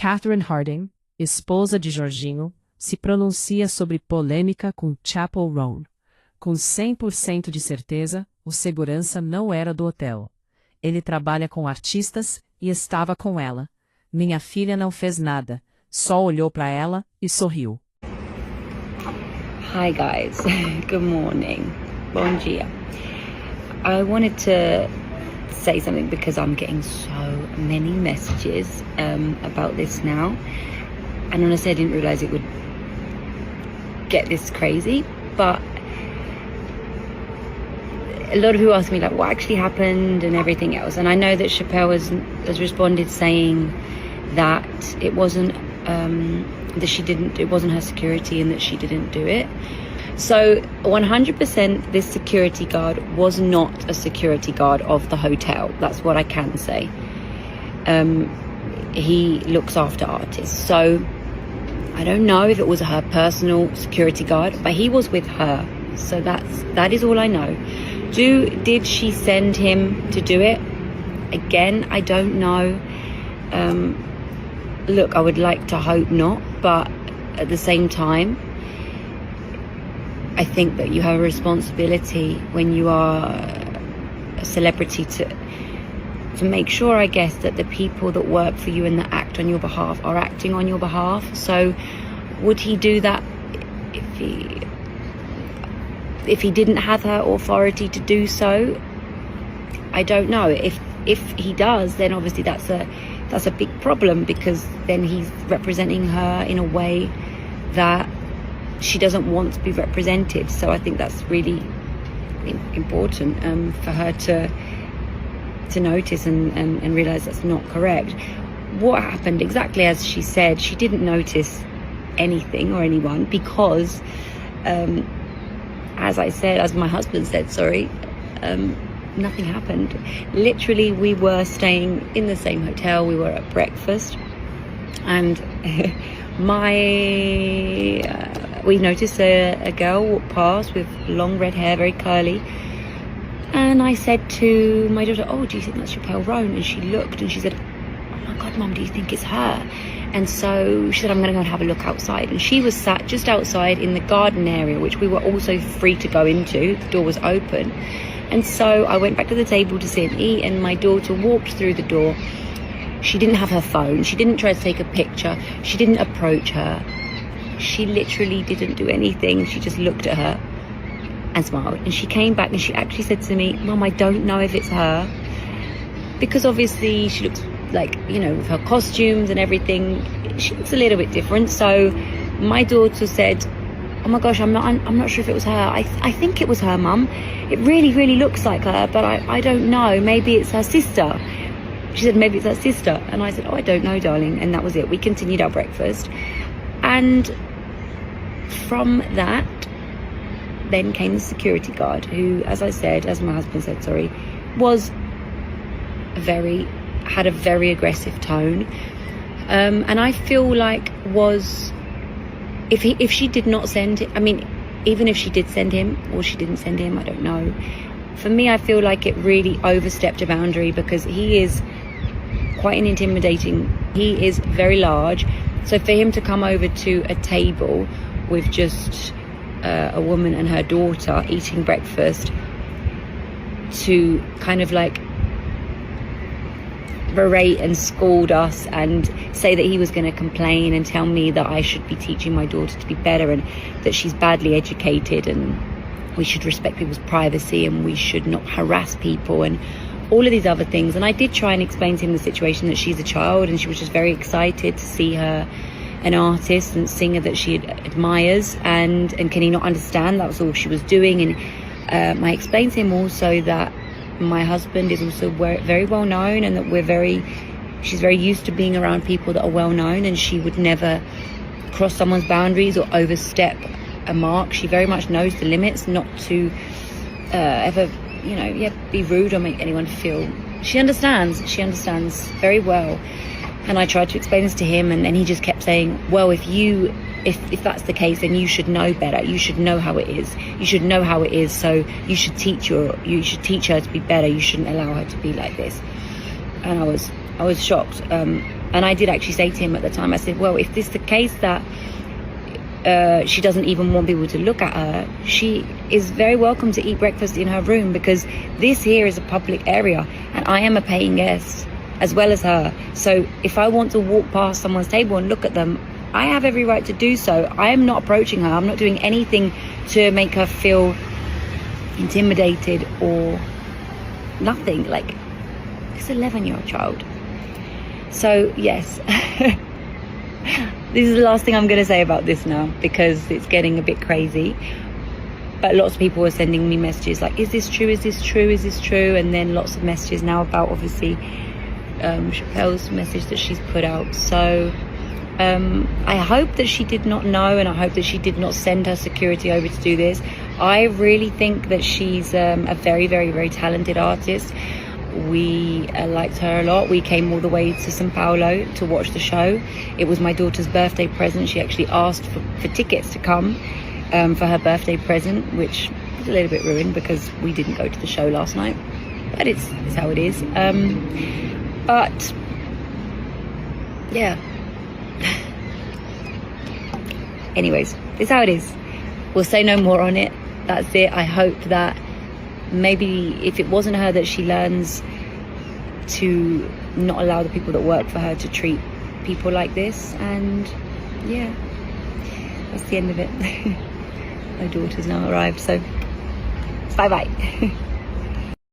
Catherine Harding, esposa de Jorginho, se pronuncia sobre polêmica com Chappell Roan. Com 100% de certeza, o segurança não era do hotel. Ele trabalha com artistas e estava com ela. Minha filha não fez nada, só olhou para ela e sorriu. Hi guys, good morning. Bom dia. I wanted to say something because I'm getting so many messages about this now, and honestly I didn't realise it would get this crazy, but a lot of people ask me like what actually happened and everything else, and I know that Chappell has responded saying that it wasn't it wasn't her security and that she didn't do it. So 100% this security guard was not a security guard of the hotel. That's what I can say. He looks after artists. So I don't know if it was her personal security guard, but he was with her. So that is all I know. Did she send him to do it? Again, I don't know. Look, I would like to hope not, but at the same time, I think that you have a responsibility when you are a celebrity to make sure, I guess, that the people that work for you and that act on your behalf are acting on your behalf. So would he do that if he didn't have her authority to do so? I don't know. If he does, then obviously that's a big problem, because then he's representing her in a way that she doesn't want to be represented. So I think that's really important for her to notice and realise that's not correct. What happened, exactly as she said, she didn't notice anything or anyone because, as my husband said, nothing happened. Literally, we were staying in the same hotel, we were at breakfast, and we noticed a girl walk past with long red hair, very curly, and I said to my daughter, "Oh, do you think that's Chappell Roan?" And she looked and she said, "Oh my God, Mum, do you think it's her?" And so she said, "I'm going to go and have a look outside." And she was sat just outside in the garden area, which we were also free to go into. The door was open. And so I went back to the table to sit and eat, and my daughter walked through the door. She didn't have her phone. She didn't try to take a picture. She didn't approach her. She literally didn't do anything. She just looked at her and smiled. And she came back and she actually said to me, "Mum, I don't know if it's her." Because obviously she looks like, with her costumes and everything, she looks a little bit different. So my daughter said, "Oh my gosh, I'm not sure if it was her. I think it was her, Mum. It really, really looks like her, but I don't know. Maybe it's her sister." She said, "Maybe it's her sister." And I said, "Oh, I don't know, darling." And that was it. We continued our breakfast. And from that, then came the security guard, who, as my husband said, had a very aggressive tone. And I feel like if she did not send him, even if she did send him or she didn't send him, I don't know. For me, I feel like it really overstepped a boundary, because he is quite an intimidating, he is very large. So for him to come over to a table with just a woman and her daughter eating breakfast, to kind of like berate and scold us and say that he was going to complain and tell me that I should be teaching my daughter to be better and that she's badly educated and we should respect people's privacy and we should not harass people and all of these other things. And I did try and explain to him the situation, that she's a child and she was just very excited to see her an artist and singer that she admires, and can he not understand that was all she was doing. And I explained to him also that my husband is also very well known, and that she's very used to being around people that are well known, and she would never cross someone's boundaries or overstep a mark. She very much knows the limits, not to ever be rude or make anyone feel. She understands very well. And I tried to explain this to him, and then he just kept saying, "Well, if that's the case, then you should know better. You should know how it is. You should know how it is. So you should teach her to be better. You shouldn't allow her to be like this." And I was shocked. And I did actually say to him at the time, I said, well, if this is the case that she doesn't even want people to look at her, she is very welcome to eat breakfast in her room, because this here is a public area and I am a paying guest as well as her. So if I want to walk past someone's table and look at them, I have every right to do so. I am not approaching her. I'm not doing anything to make her feel intimidated or nothing. Like, it's an 11-year-old child. So yes, this is the last thing I'm going to say about this now, because it's getting a bit crazy. But lots of people are sending me messages like, is this true, is this true, is this true? And then lots of messages now about, obviously, Chappell's message that she's put out. So I hope that she did not know, and I hope that she did not send her security over to do this. I really think that she's a very, very, very talented artist. We liked her a lot. We came all the way to Sao Paulo to watch the show. It was my daughter's birthday present. She actually asked for tickets to come for her birthday present, which was a little bit ruined because we didn't go to the show last night. But it's how it is. But yeah. Anyways, it's how it is. We'll say no more on it. That's it. I hope that maybe if it wasn't her, that she learns to not allow the people that work for her to treat people like this. And yeah, that's the end of it. My daughter's now arrived, so bye bye.